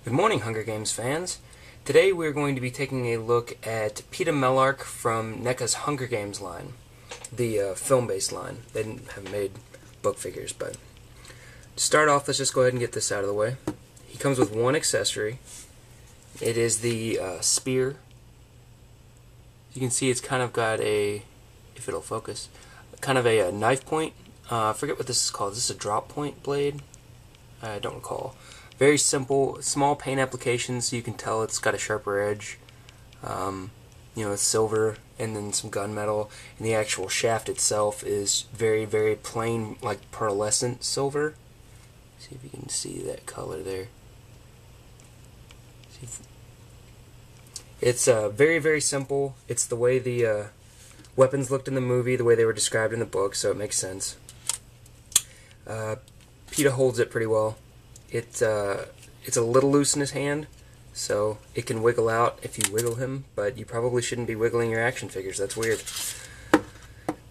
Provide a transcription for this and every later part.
Good morning, Hunger Games fans. Today we're going to be taking a look at Peeta Mellark from NECA's Hunger Games line, the film-based line. They haven't made book figures, but to start off, let's just go ahead and get this out of the way. He comes with one accessory. It is the spear. You can see it's kind of got a, if it'll focus, kind of a knife point. I forget what this is called. Is this a drop point blade? I don't recall. Very simple, small paint application, so you can tell it's got a sharper edge. It's silver and then some gunmetal, and the actual shaft itself is very, very plain, like pearlescent silver. See if you can see that color there. It's very, very simple. It's the way the weapons looked in the movie, the way they were described in the book, so it makes sense. Peeta holds it pretty well. It's a little loose in his hand, so it can wiggle out if you wiggle him, but you probably shouldn't be wiggling your action figures. That's weird.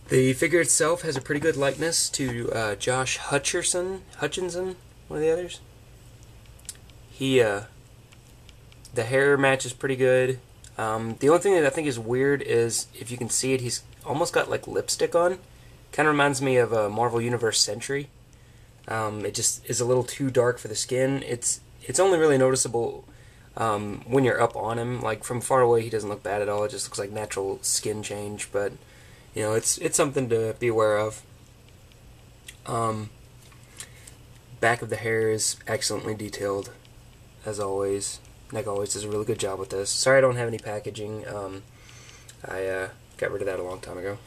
The figure itself has a pretty good likeness to Josh Hutcherson, one of the others. The hair matches pretty good. The only thing that I think is weird is, if you can see it, he's almost got like lipstick on. Kind of reminds me of a Marvel Universe Sentry. It just is a little too dark for the skin. It's only really noticeable when you're up on him. Like from far away, he doesn't look bad at all. It just looks like natural skin change. But it's something to be aware of. Back of the hair is excellently detailed, as always. NECA always does a really good job with this. Sorry I don't have any packaging. I got rid of that a long time ago.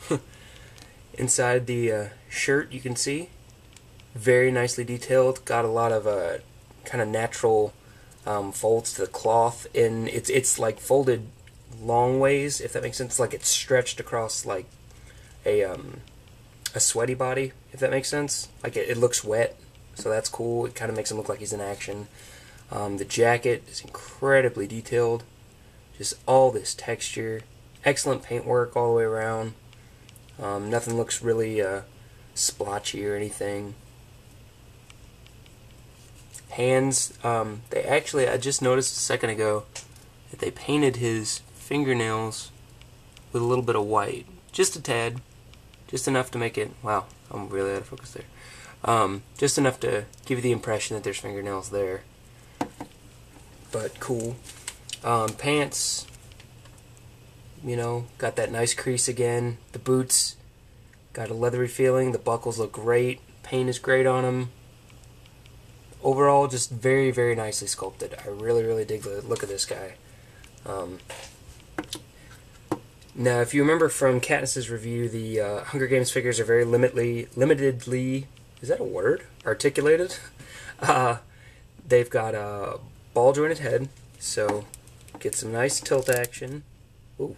Inside the shirt, you can see. Very nicely detailed. Got a lot of kind of natural folds to the cloth, and it's like folded long ways, if that makes sense. Like it's stretched across like a sweaty body, if that makes sense. Like it looks wet, so that's cool. It kind of makes him look like he's in action. The jacket is incredibly detailed. Just all this texture, excellent paintwork all the way around. Nothing looks really splotchy or anything. Hands, I just noticed a second ago that they painted his fingernails with a little bit of white. Just a tad. Just enough to make it, wow, I'm really out of focus there. Just enough to give you the impression that there's fingernails there. But cool. Pants, got that nice crease again. The boots, got a leathery feeling. The buckles look great. Paint is great on them. Overall, just very, very nicely sculpted. I really, really dig the look of this guy. Now, if you remember from Katniss's review, the Hunger Games figures are very limitedly, is that a word? Articulated. They've got a ball-jointed head, so get some nice tilt action. Ooh.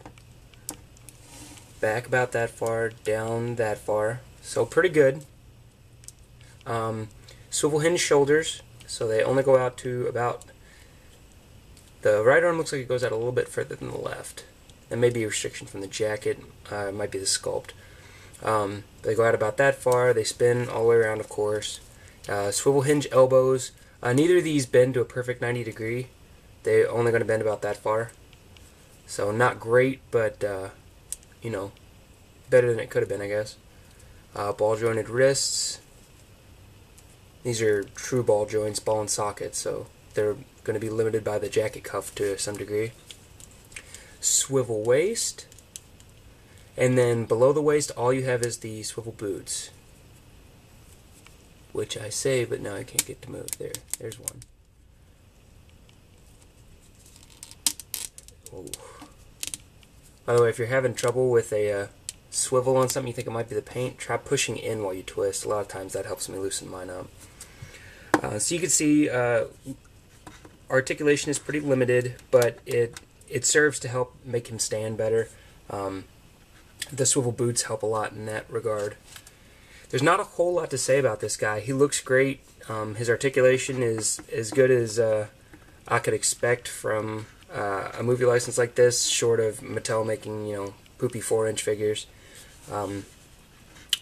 Back about that far, down that far. So pretty good. Swivel hinge shoulders, so they only go out to about, the right arm looks like it goes out a little bit further than the left. That may be a restriction from the jacket, it might be the sculpt. They go out about that far, they spin all the way around, of course. Swivel hinge elbows, neither of these bend to a perfect 90 degree. They're only going to bend about that far. So not great, but, better than it could have been, I guess. Ball jointed wrists. These are true ball joints, ball and socket, so they're going to be limited by the jacket cuff to some degree. Swivel waist, and then below the waist all you have is the swivel boots, which I say, but now I can't get to move. There's one. Oh. By the way, if you're having trouble with a swivel on something, you think it might be the paint, try pushing in while you twist. A lot of times that helps me loosen mine up. So you can see articulation is pretty limited, but it serves to help make him stand better. The swivel boots help a lot in that regard. There's not a whole lot to say about this guy. He looks great. His articulation is as good as I could expect from a movie license like this, short of Mattel making, poopy 4-inch figures.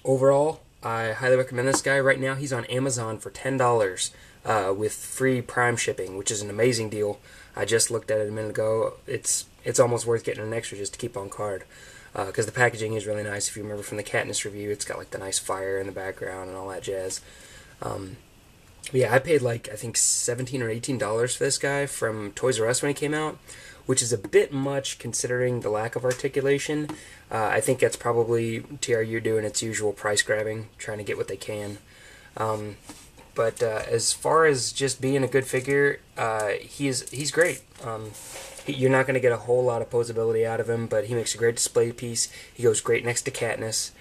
Overall, I highly recommend this guy. Right now, he's on Amazon for $10. with free Prime shipping, which is an amazing deal. I just looked at it a minute ago. It's almost worth getting an extra just to keep on card, because the packaging is really nice. If you remember from the Katniss review, it's got like the nice fire in the background and all that jazz. Yeah, I paid like, I think $17 or $18 for this guy from Toys R Us when he came out, which is a bit much considering the lack of articulation. I think that's probably TRU doing its usual price grabbing, trying to get what they can. But as far as just being a good figure, he's great. You're not going to get a whole lot of posability out of him, but he makes a great display piece. He goes great next to Katniss,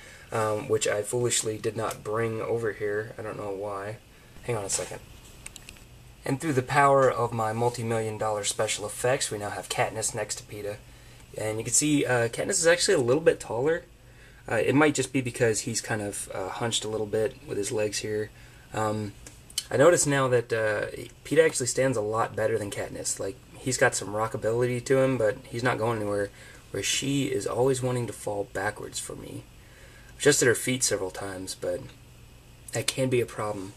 which I foolishly did not bring over here. I don't know why. Hang on a second. And through the power of my multi-million-dollar special effects, we now have Katniss next to Peeta. And you can see Katniss is actually a little bit taller. It might just be because he's kind of hunched a little bit with his legs here. I notice now that Peeta actually stands a lot better than Katniss. Like, he's got some rockability to him, but he's not going anywhere, where she is always wanting to fall backwards for me. I've adjusted her feet several times, but that can be a problem.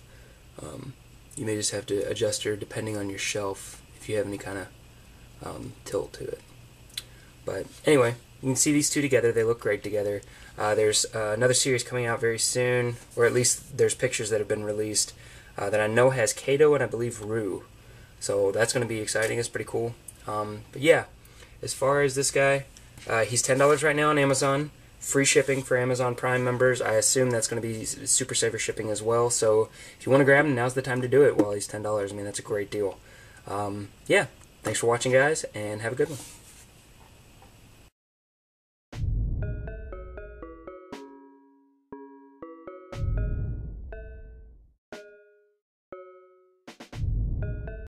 You may just have to adjust her depending on your shelf if you have any kind of tilt to it. But anyway, you can see these two together. They look great together. There's another series coming out very soon, or at least there's pictures that have been released that I know has Kato and I believe Rue. So that's going to be exciting. It's pretty cool. But yeah, as far as this guy, he's $10 right now on Amazon. Free shipping for Amazon Prime members. I assume that's going to be Super Saver shipping as well. So if you want to grab him, now's the time to do it while he's $10. I mean, that's a great deal. Yeah, thanks for watching, guys, and have a good one.